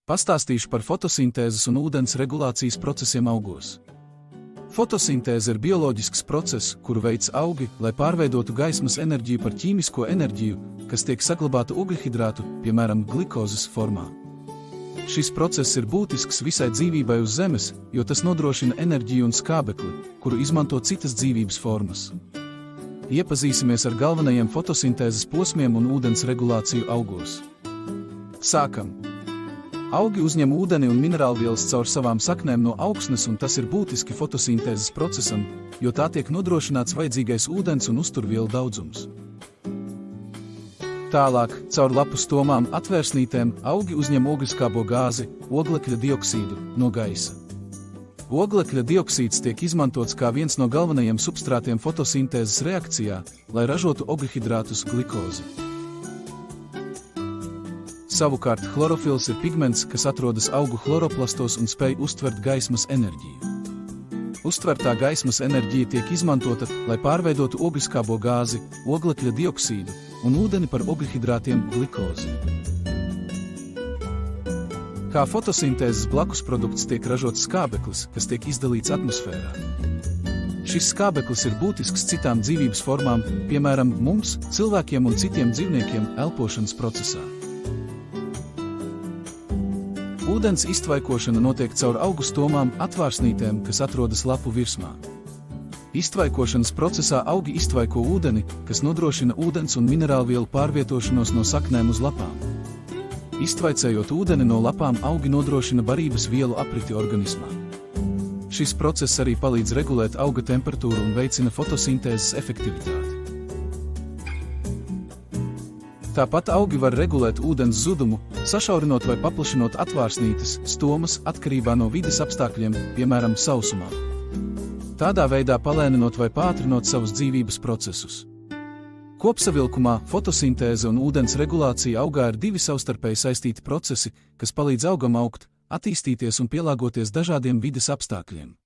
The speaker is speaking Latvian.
Pastāstīšu par fotosintēzes un ūdens regulācijas procesiem augos. Fotosintēze ir bioloģisks process, kuru veids augi, lai pārveidotu gaismas enerģiju par ķīmisko enerģiju, kas tiek saglabāta ugļhidrātu, piemēram, glikozes formā. Šis process ir būtisks visai dzīvībai uz Zemes, jo tas nodrošina enerģiju un skābekli, kuru izmanto citas dzīvības formas. Iepazīsimies ar galvenajiem fotosintēzes posmiem un ūdens regulāciju augos. Sākam! Augi uzņem ūdeni un minerālvielas caur savām saknēm no augsnes, un tas ir būtiski fotosintēzes procesam, jo tā tiek nodrošināts vajadzīgais ūdens un uzturvielu daudzums. Tālāk, caur lapu stomām atvērsnītēm, augi uzņem ogliskābo gāzi, oglekļa dioksīdu, no gaisa. Oglekļa dioksīds tiek izmantots kā viens no galvenajiem substrātiem fotosintēzes reakcijā, lai ražotu ugļhidrātus glikozi. Savukārt chlorofils ir pigments, kas atrodas augu chloroplastos un spēj uztvert gaismas enerģiju. Uztvertā gaismas enerģija tiek izmantota, lai pārveidotu ogliskābo gāzi, oglekļa dioksīdu un ūdeni par ugļhidrātiem glikozi. Kā fotosintēzes blakusprodukts tiek ražots skābeklis, kas tiek izdalīts atmosfērā. Šis skābeklis ir būtisks citām dzīvības formām, piemēram, mums, cilvēkiem un citiem dzīvniekiem elpošanas procesā. Ūdens iztvaikošana notiek caur augu stomām atvērsnītēm, kas atrodas lapu virsmā. Iztvaikošanas procesā augi iztvaiko ūdeni, kas nodrošina ūdens un minerālvielu pārvietošanos no saknēm uz lapām. Iztvaicējot ūdeni no lapām, augi nodrošina barības vielu apriti organismā. Šis process arī palīdz regulēt auga temperatūru un veicina fotosintēzes efektivitāti. Tāpat augi var regulēt ūdens zudumu, sašaurinot vai paplašinot atvērsnītes, stomas atkarībā no vides apstākļiem, piemēram, sausumā. Tādā veidā palēninot vai pātrinot savus dzīvības procesus. Kopsavilkumā fotosintēze un ūdens regulācija augā ir divi savstarpēji saistīti procesi, kas palīdz augam augt, attīstīties un pielāgoties dažādiem vides apstākļiem.